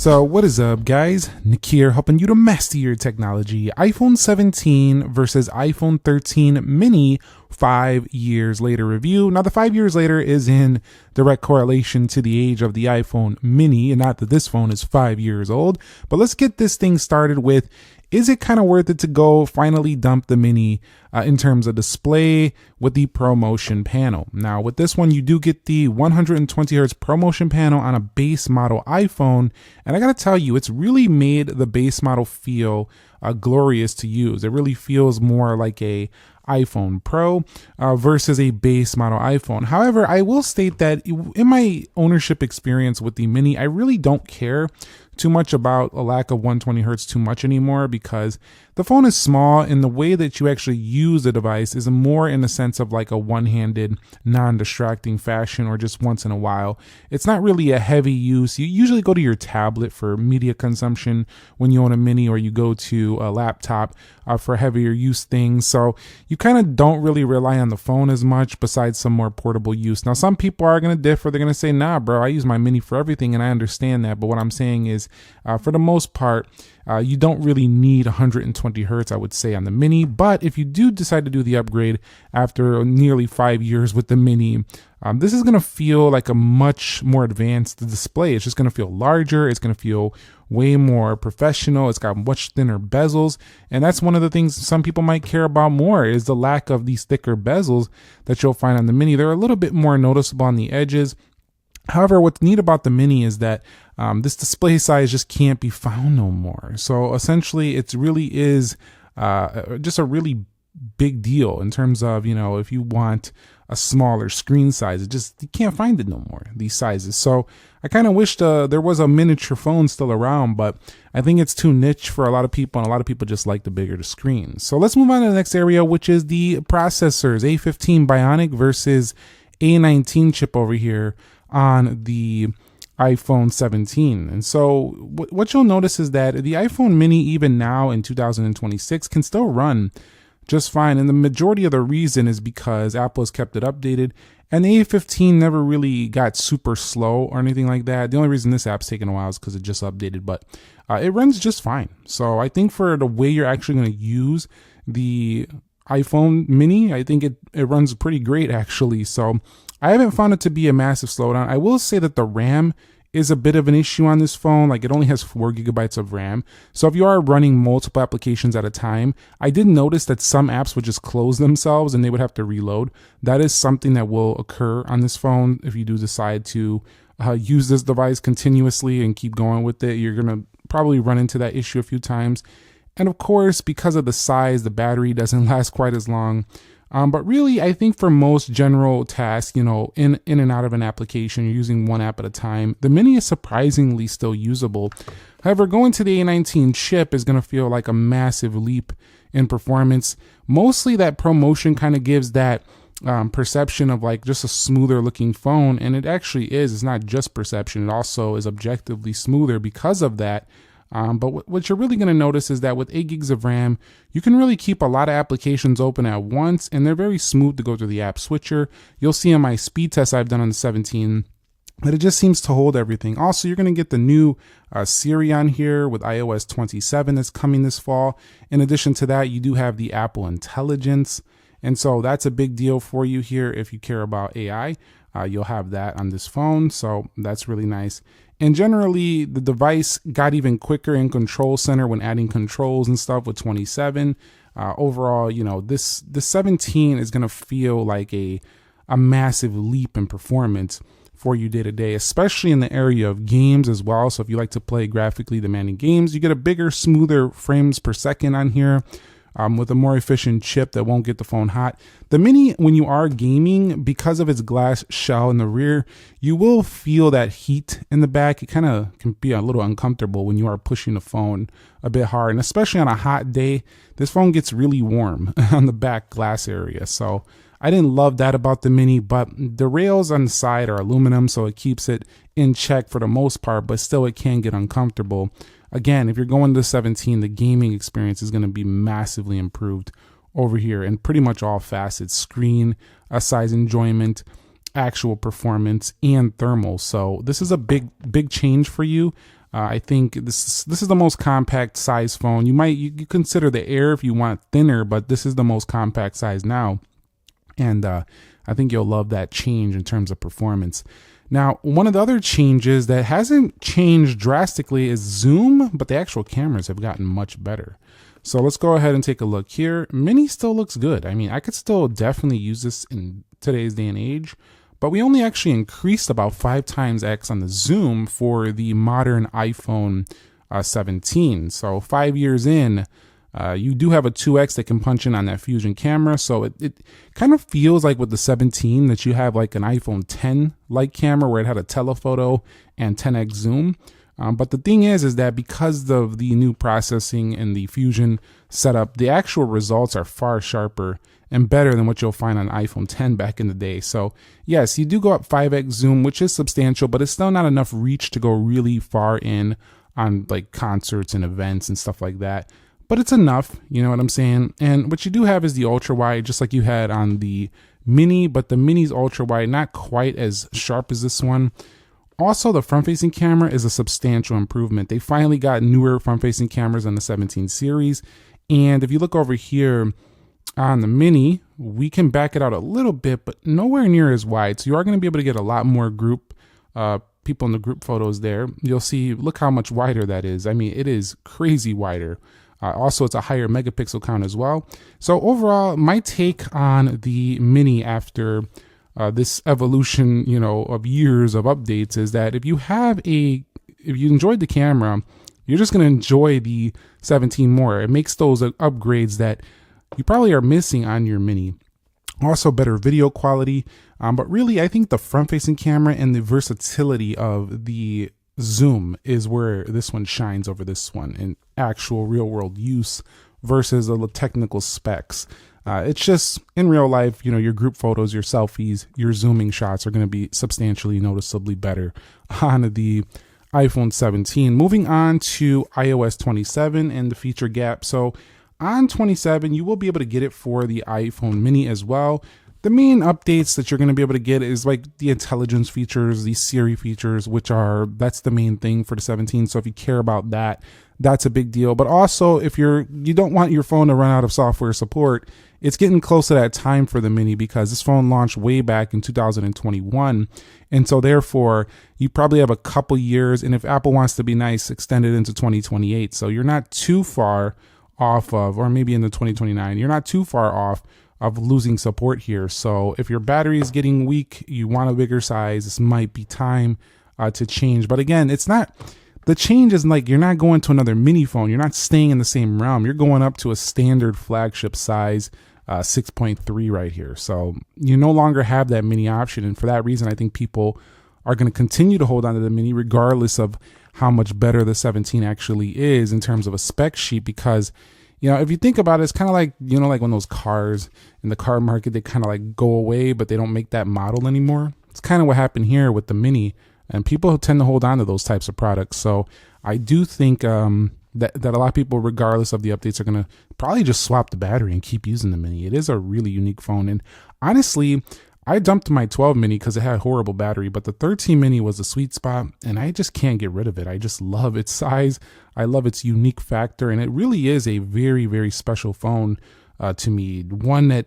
So what is up, guys? Nick here, helping you to master your technology. iPhone 17 versus iPhone 13 mini 5 years later review. Now the 5 years later is in direct correlation to the age of the iPhone mini, and not that this phone is 5 years old. But let's get this thing started with, is it kind of worth it to go finally dump the mini in terms of display with the ProMotion panel? Now with this one, you do get the 120 Hz ProMotion panel on a base model iPhone. And I gotta tell you, it's really made the base model feel glorious to use. It really feels more like a iPhone Pro versus a base model iPhone. However, I will state that in my ownership experience with the mini, I really don't care too much about a lack of 120 hertz too much anymore, because the phone is small and the way that you actually use the device is more in the sense of like a one-handed, non-distracting fashion, or just once in a while. It's not really a heavy use. You usually go to your tablet for media consumption when you own a mini, or you go to a laptop for heavier use things. So you kind of don't really rely on the phone as much besides some more portable use. Now, some people are going to differ. They're going to say, nah, bro, I use my mini for everything, and I understand that. But what I'm saying is, for the most part, you don't really need 120 hertz, I would say, on the mini. But if you do decide to do the upgrade after nearly 5 years with the mini, this is going to feel like a much more advanced display. It's just going to feel larger. It's going to feel way more professional. It's got much thinner bezels. And that's one of the things some people might care about more, is the lack of these thicker bezels that you'll find on the mini. They're a little bit more noticeable on the edges. However, what's neat about the mini is that this display size just can't be found no more. So essentially, it really is just a really big deal in terms of, you know, if you want a smaller screen size, you can't find it no more, these sizes. So I kind of wish there was a miniature phone still around, but I think it's too niche for a lot of people, and a lot of people just like the bigger the screen. So let's move on to the next area, which is the processors. A15 Bionic versus A19 chip over here on the iPhone 17. And so what you'll notice is that the iPhone mini, even now in 2026, can still run just fine. And the majority of the reason is because Apple has kept it updated, and the A15 never really got super slow or anything like that. The only reason this app's taken a while is because it just updated, but it runs just fine. So I think for the way you're actually going to use the iPhone mini, I think it runs pretty great, actually. So I haven't found it to be a massive slowdown. I will say that the RAM is a bit of an issue on this phone. Like, it only has 4 gigabytes of RAM. So if you are running multiple applications at a time, I did notice that some apps would just close themselves and they would have to reload. That is something that will occur on this phone. If you do decide to use this device continuously and keep going with it, you're going to probably run into that issue a few times. And of course, because of the size, the battery doesn't last quite as long. But really, I think for most general tasks, you know, in and out of an application, you're using one app at a time, the mini is surprisingly still usable. However, going to the A19 chip is going to feel like a massive leap in performance. Mostly that ProMotion kind of gives that perception of like just a smoother looking phone. And it actually is. It's not just perception. It also is objectively smoother because of that. But what you're really going to notice is that with 8 gigs of RAM, you can really keep a lot of applications open at once, and they're very smooth to go through the app switcher. You'll see on my speed test I've done on the 17 that it just seems to hold everything. Also, you're going to get the new Siri on here with iOS 27 that's coming this fall. In addition to that, you do have the Apple Intelligence. And so that's a big deal for you here. If you care about AI, you'll have that on this phone. So that's really nice. And generally, the device got even quicker in Control Center when adding controls and stuff with 27. Overall, you know, the 17 is going to feel like a massive leap in performance for you day to day, especially in the area of games as well. So if you like to play graphically demanding games, you get a bigger, smoother frames per second on here. With a more efficient chip that won't get the phone hot. The mini, when you are gaming, because of its glass shell in the rear, you will feel that heat in the back. It kind of can be a little uncomfortable when you are pushing the phone a bit hard. And especially on a hot day, this phone gets really warm on the back glass area. So I didn't love that about the mini, but the rails on the side are aluminum, so it keeps it in check for the most part, but still it can get uncomfortable. Again, if you're going to 17, the gaming experience is going to be massively improved over here in pretty much all facets: screen, size enjoyment, actual performance, and thermal. So this is a big change for you. I think this is the most compact size phone. You consider the Air if you want thinner, but this is the most compact size now. And I think you'll love that change in terms of performance. Now, one of the other changes that hasn't changed drastically is zoom, but the actual cameras have gotten much better. So let's go ahead and take a look here. Mini still looks good. I mean, I could still definitely use this in today's day and age, but we only actually increased about 5 times X on the zoom for the modern iPhone 17. So 5 years in, you do have a 2X that can punch in on that Fusion camera. So it kind of feels like with the 17 that you have like an iPhone 10 like camera where it had a telephoto and 10X zoom. But the thing is that because of the new processing and the Fusion setup, the actual results are far sharper and better than what you'll find on iPhone 10 back in the day. So yes, you do go up 5X zoom, which is substantial, but it's still not enough reach to go really far in on like concerts and events and stuff like that. But it's enough, you know what I'm saying? And what you do have is the ultra wide, just like you had on the Mini, but the Mini's ultra wide, not quite as sharp as this one. Also, the front-facing camera is a substantial improvement. They finally got newer front-facing cameras on the 17 series. And if you look over here on the Mini, we can back it out a little bit, but nowhere near as wide. So you are going to be able to get a lot more group people in the group photos there. You'll see, look how much wider that is. I mean, it is crazy wider. Also, it's a higher megapixel count as well. So overall, my take on the Mini after this evolution, you know, of years of updates is that if you enjoyed the camera, you're just going to enjoy the 17 more. It makes those upgrades that you probably are missing on your Mini. Also better video quality, but really I think the front-facing camera and the versatility of the zoom is where this one shines over this one in actual real-world use versus the technical specs. It's just in real life, you know, your group photos, your selfies, your zooming shots are going to be substantially noticeably better on the iPhone 17. Moving on to iOS 27 and the feature gap. So on 27, you will be able to get it for the iPhone Mini as well. The main updates that you're going to be able to get is like the intelligence features, the Siri features, that's the main thing for the 17. So if you care about that, that's a big deal. But also if you don't want your phone to run out of software support, it's getting close to that time for the Mini because this phone launched way back in 2021. And so therefore you probably have a couple years. And if Apple wants to be nice, extend it into 2028. So you're not too far off of, or maybe into 2029, you're not too far off of losing support here. So if your battery is getting weak, you want a bigger size, this might be time to change. But again, the change is like, you're not going to another mini phone. You're not staying in the same realm. You're going up to a standard flagship size 6.3 right here. So you no longer have that mini option. And for that reason, I think people are going to continue to hold on to the Mini regardless of how much better the 17 actually is in terms of a spec sheet. Because, you know, if you think about it, it's kind of like, you know, like when those cars in the car market, they kind of like go away, but they don't make that model anymore. It's kind of what happened here with the Mini, and people tend to hold on to those types of products. So I do think that a lot of people, regardless of the updates, are going to probably just swap the battery and keep using the Mini. It is a really unique phone. And honestly, I dumped my 12 Mini because it had horrible battery, but the 13 Mini was a sweet spot, and I just can't get rid of it. I just love its size. I love its unique factor, and it really is a very, very special phone to me. One that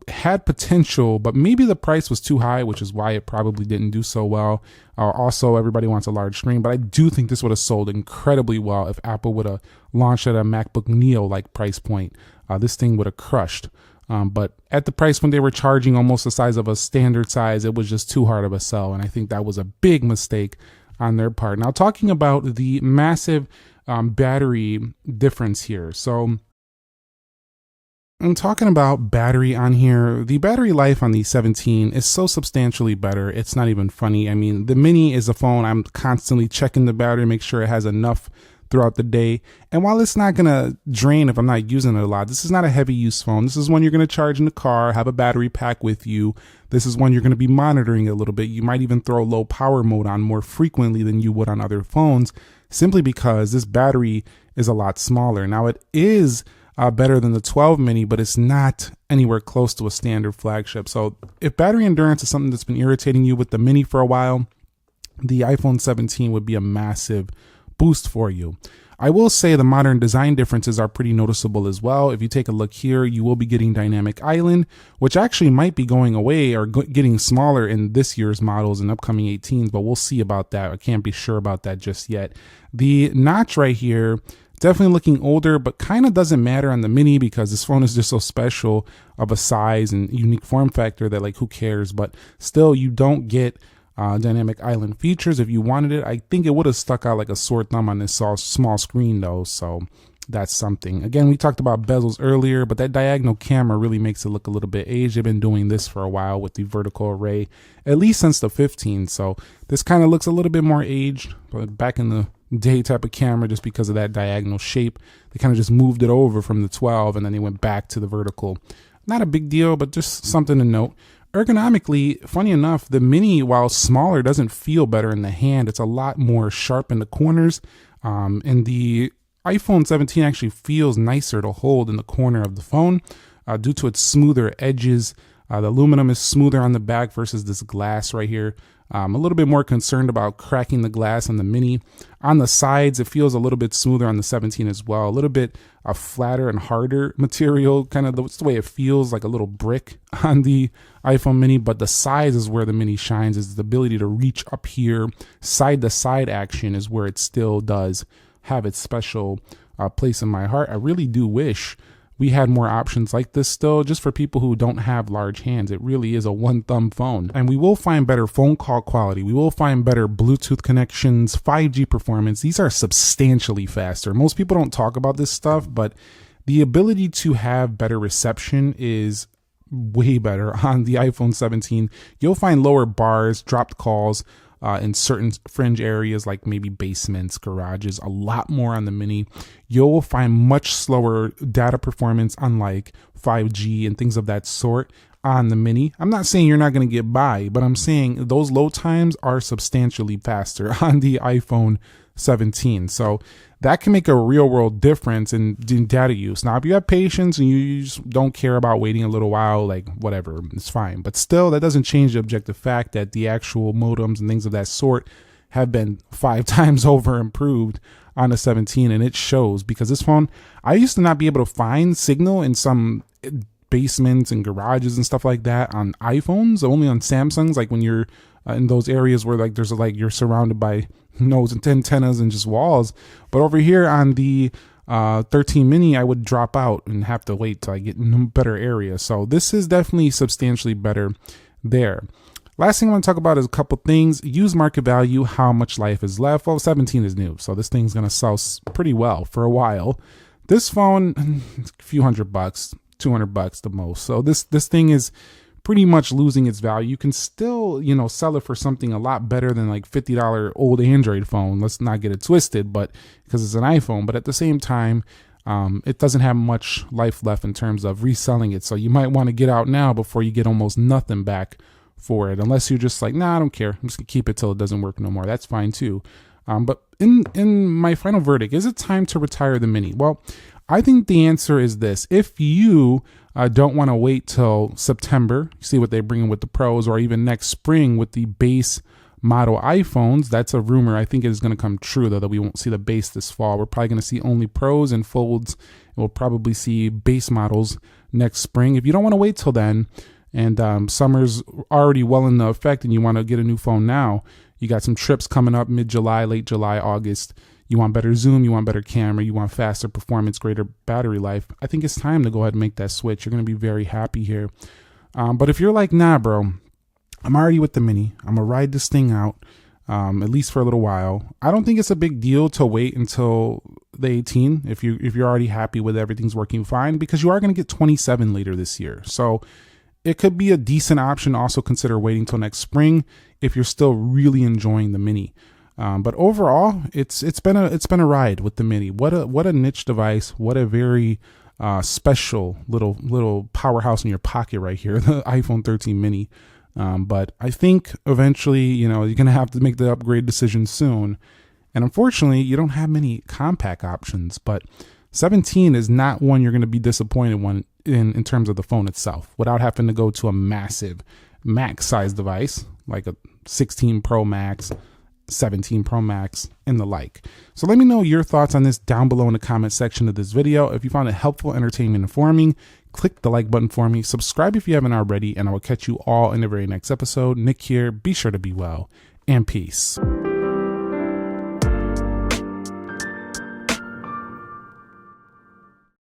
had potential, but maybe the price was too high, which is why it probably didn't do so well. Also, everybody wants a large screen, but I do think this would have sold incredibly well if Apple would have launched at a MacBook Neo-like price point. This thing would have crushed. But at the price when they were charging almost the size of a standard size, it was just too hard of a sell. And I think that was a big mistake on their part. Now, talking about the massive battery difference here. So I'm talking about battery on here. The battery life on the 17 is so substantially better. It's not even funny. I mean, the Mini is a phone I'm constantly checking the battery, make sure it has enough throughout the day. And while it's not going to drain if I'm not using it a lot, this is not a heavy use phone. This is one you're going to charge in the car, have a battery pack with you. This is one you're going to be monitoring a little bit. You might even throw low power mode on more frequently than you would on other phones, simply because this battery is a lot smaller. Now, it is better than the 12 Mini, but it's not anywhere close to a standard flagship. So if battery endurance is something that's been irritating you with the Mini for a while, the iPhone 17 would be a massive boost for you. I will say the modern design differences are pretty noticeable as well. If you take a look here, you will be getting dynamic island, which actually might be going away or getting smaller in this year's models and upcoming 18s, but we'll see about that. I can't be sure about that just yet. The notch right here, definitely looking older, but kind of doesn't matter on the mini because this phone is just so special of a size and unique form factor that like who cares, but still you don't get dynamic island features. If you wanted it, I think it would have stuck out like a sore thumb on this small screen though, so that's something. Again, we talked about bezels earlier, but that diagonal camera really makes it look a little bit aged. They've been doing this for a while with the vertical array, at least since the 15, so this kind of looks a little bit more aged, but back in the day type of camera, just because of that diagonal shape, they kind of just moved it over from the 12 and then they went back to the vertical. Not a big deal, but just something to note. Ergonomically, funny enough, the mini, while smaller, doesn't feel better in the hand. It's a lot more sharp in the corners, and the iPhone 17 actually feels nicer to hold in the corner of the phone due to its smoother edges. The aluminum is smoother on the back versus this glass right here. I'm a little bit more concerned about cracking the glass on the mini. On the sides, it feels a little bit smoother on the 17 as well. A little bit flatter and harder material, kind of the way it feels, like a little brick on the iPhone mini. But the size is where the mini shines, is the ability to reach up here. Side to side action is where it still does have its special place in my heart. I really do wish we had more options like this still, just for people who don't have large hands. It really is a one thumb phone. And we will find better phone call quality. We will find better Bluetooth connections, 5G performance. These are substantially faster. Most people don't talk about this stuff, but the ability to have better reception is way better on the iPhone 17. You'll find lower bars, dropped calls, in certain fringe areas like maybe basements, garages, a lot more on the mini. You'll find much slower data performance, unlike 5G and things of that sort on the mini. I'm not saying you're not going to get by, but I'm saying those load times are substantially faster on the iPhone 17. So that can make a real world difference in data use. Now, if you have patience and you just don't care about waiting a little while, like whatever, it's fine. But still, that doesn't change the objective fact that the actual modems and things of that sort have been 5 times over improved on the 17, and it shows, because this phone, I used to not be able to find signal in some basements and garages and stuff like that on iPhones, only on Samsungs, like when you're in those areas where like there's like you're surrounded by nodes and antennas and just walls. But over here on the 13 mini, I would drop out and have to wait till I get in a better area. So this is definitely substantially better there. Last thing I want to talk about is a couple things. Use market value, how much life is left. Well, 17 is new, so this thing's going to sell pretty well for a while. This phone, a few $100, $200 the most. So this thing is pretty much losing its value. You can still, sell it for something a lot better than like $50 old Android phone. Let's not get it twisted, but because it's an iPhone. But at the same time, it doesn't have much life left in terms of reselling it. So you might want to get out now before you get almost nothing back for it, unless you're just like, nah, I don't care, I'm just gonna keep it till it doesn't work no more. That's fine too. But in my final verdict, is it time to retire the mini? Well, I think the answer is this. If you don't want to wait till September, see what they bring in with the Pros, or even next spring with the base model iPhones, that's a rumor. I think it is going to come true, though, that we won't see the base this fall. We're probably going to see only Pros and Folds, and we'll probably see base models next spring. If you don't want to wait till then, and summer's already well in the effect, and you want to get a new phone now, you got some trips coming up mid-July, late July, August. You want better zoom, you want better camera, you want faster performance, greater battery life. I think it's time to go ahead and make that switch. You're going to be very happy here. But if you're like, nah, bro, I'm already with the mini. I'm going to ride this thing out, at least for a little while. I don't think it's a big deal to wait until the 18 if you're already happy with everything's working fine, because you are going to get 27 later this year. So it could be a decent option. Also consider waiting till next spring if you're still really enjoying the mini. But overall, it's been a ride with the mini. What a niche device. What a very special little powerhouse in your pocket right here, the iPhone 13 mini. But I think eventually, you're gonna have to make the upgrade decision soon. And unfortunately, you don't have many compact options. But 17 is not one you're gonna be disappointed in terms of the phone itself, without having to go to a massive max size device like a 16 Pro Max, 17 Pro Max, and the like. So let me know your thoughts on this down below in the comment section of this video. If you found it helpful, entertaining, and informing, click the like button for me. Subscribe if you haven't already, and I will catch you all in the very next episode. Nick here. Be sure to be well, and peace.